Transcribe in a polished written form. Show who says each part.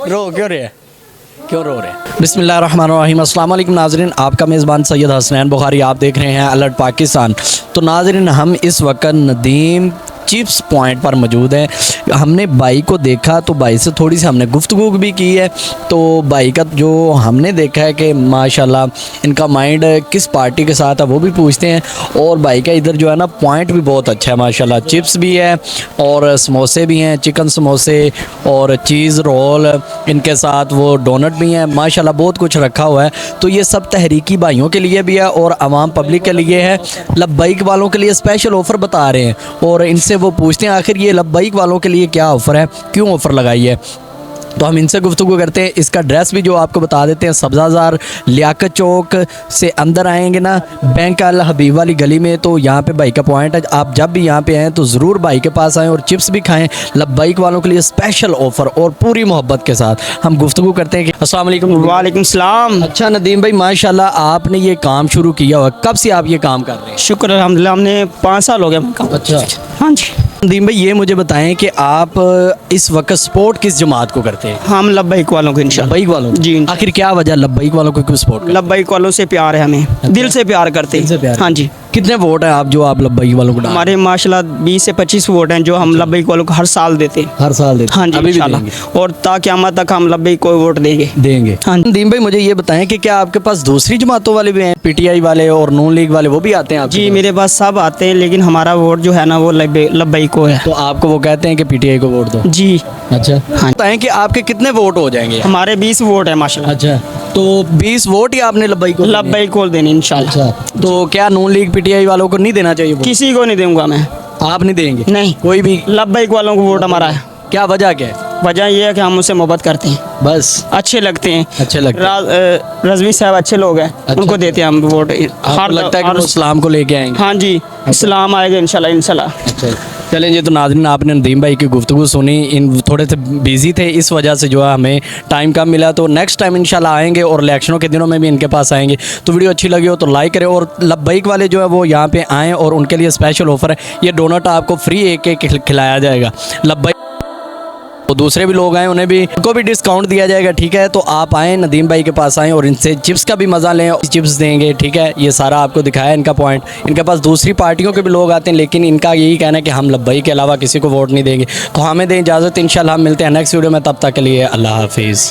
Speaker 1: रो क्यों रहे हैं, क्यों रो रहे हैं? बिस्मिल्लाहिर्रहमानिर्रहीम, अस्सलाम वालेकुम नाज़रीन, आपका मेज़बान सैयद हसनैन बुखारी, आप देख रहे हैं अलर्ट पाकिस्तान। तो नाज़रीन, हम इस वक्त नदीम चिप्स पॉइंट पर मौजूद हैं। हमने भाई को देखा तो भाई से थोड़ी सी हमने गुफ्तगू भी की है। तो भाई का जो हमने देखा है कि माशाल्लाह इनका माइंड किस पार्टी के साथ है वो भी पूछते हैं। और भाई का इधर जो है ना पॉइंट भी बहुत अच्छा है माशाल्लाह, चिप्स भी है और समोसे भी हैं, चिकन समोसे और चीज़ रोल, इनके साथ वो डोनट भी हैं माशाल्लाह, बहुत कुछ रखा हुआ है। तो ये सब तहरीकी भाइयों के लिए भी है और आवाम पब्लिक के लिए है। लब्बाइक वालों के लिए स्पेशल ऑफ़र बता रहे हैं और इनसे वो पूछते हैं आखिर ये लब्बाइक वालों के लिए क्या ऑफ़र है, क्यों ऑफ़र लगाई है। तो हम इनसे गुफ्तगू करते हैं। इसका एड्रेस भी जो आपको बता देते हैं, सब्ज़ाज़ार लियाकत चौक से अंदर आएंगे ना, बैंक अल हबीब वाली गली में, तो यहाँ पे भाई का पॉइंट है। आप जब भी यहाँ पे आएँ तो ज़रूर भाई के पास आएँ और चिप्स भी खाएँ। लब्बाइक वालों के लिए स्पेशल ऑफ़र और पूरी मोहब्बत के साथ हम गुफ्तगू करते हैं कि अस्सलाम वालेकुम।
Speaker 2: वालेकुम सलाम।
Speaker 1: अच्छा नदीम भाई, माशाल्लाह आपने ये काम शुरू किया हुआ, कब से आप ये काम कर रहे हैं?
Speaker 2: शुक्र अल्हम्दुलिल्लाह, हमने 5 साल हो गए काम।
Speaker 1: अच्छा
Speaker 2: हाँ जी।
Speaker 1: नदीम भाई, ये मुझे बताएं कि आप इस वक्त सपोर्ट किस जमात को करते हैं?
Speaker 2: हम लब्बाइक वालों को इंशाल्लाह।
Speaker 1: लब्बाइक वालों को?
Speaker 2: जी।
Speaker 1: आखिर क्या वजह लब्बाइक वालों को क्यों सपोर्ट करते हैं?
Speaker 2: लब्बाइक वालों से प्यार है हमें, दिल से प्यार करते
Speaker 1: दिल से
Speaker 2: हैं।
Speaker 1: प्यार
Speaker 2: हाँ जी।
Speaker 1: कितने वोट हैं आप जो आप लब्बाइक वालों को डाल रहे
Speaker 2: हमारे माशाल्लाह 20 से 25 वोट हैं जो हम लब्बाइक वालों को हर साल देते हैं।
Speaker 1: हैं? हर साल देते हैं?
Speaker 2: हाँ जी
Speaker 1: अभी भी
Speaker 2: इंशाल्लाह।
Speaker 1: देंगे?
Speaker 2: और क़यामत तक हम लब्बाइक को वोट देंगे।
Speaker 1: देंगे।
Speaker 2: हाँ जी।
Speaker 1: नदीम भाई, मुझे ये बताएं कि क्या आपके पास दूसरी जमातों वाले भी हैं, पीटीआई वाले और नून लीग वाले, वो भी आते हैं आपके
Speaker 2: जी
Speaker 1: पास?
Speaker 2: मेरे पास सब आते हैं, लेकिन हमारा वोट जो है ना वो लब्बाइक को है।
Speaker 1: तो आपको वो कहते हैं कि पीटीआई को वोट दो?
Speaker 2: जी।
Speaker 1: अच्छा।
Speaker 2: हाँ।
Speaker 1: बताएं कि आपके कितने वोट हो जाएंगे?
Speaker 2: हमारे 20 वोट है माशाल्लाह।
Speaker 1: अच्छा, तो 20 वोट ही आपने लब्बाइक को देने हैं?
Speaker 2: लब्बाइक को देने इंशाल्लाह।
Speaker 1: अच्छा, तो क्या नून लीग पीटीआई वालों को नहीं देना चाहिए वोट?
Speaker 2: किसी को नहीं दूंगा मैं।
Speaker 1: आप नहीं देंगे?
Speaker 2: नहीं,
Speaker 1: कोई भी?
Speaker 2: लब्बाइक वालों को वोट हमारा है।
Speaker 1: क्या वजह क्या है?
Speaker 2: वजह यह है कि हम उससे मोहब्बत करते हैं,
Speaker 1: बस
Speaker 2: अच्छे लगते हैं।
Speaker 1: अच्छे लगते हैं।
Speaker 2: रजवी साहब अच्छे लोग हैं,
Speaker 1: अच्छा।
Speaker 2: उनको देते हैं हम वोट।
Speaker 1: आपको लगता है कि वो इस्लाम को लेके आएंगे?
Speaker 2: हाँ जी, इस्लाम आएगा इंशाल्लाह इंशाल्लाह।
Speaker 1: अच्छा, चलें जी। तो नाज़रीन, आपने नदीम भाई की गुफ्तगू सुनी, इन थोड़े से बिजी थे, इस वजह से जो है हमें टाइम कम मिला। तो नेक्स्ट टाइम इंशाल्लाह आएंगे और इलेक्शनों के दिनों में भी इनके पास आएंगे। तो वीडियो अच्छी लगी हो तो लाइक करें और लब्बाइक वाले जो है वो यहाँ पे आएँ और उनके लिए स्पेशल ऑफ़र है, ये डोनट आपको फ्री एक खिलाया जाएगा। लब्बाइक तो दूसरे भी लोग आए, उन्हें भी उनको भी डिस्काउंट दिया जाएगा, ठीक है। तो आप आएँ नदीम भाई के पास आएँ और इनसे चिप्स का भी मज़ा लें, चिप्स देंगे, ठीक है। ये सारा आपको दिखाया इनका पॉइंट। इनके पास दूसरी पार्टियों के भी लोग आते हैं, लेकिन इनका यही कहना है कि हम लब्बाई के अलावा किसी को वोट नहीं देंगे। तो हमें दें इजाज़त, इंशाल्लाह हम मिलते हैं नेक्स्ट वीडियो में, तब तक के लिए अल्लाह हाफिज़।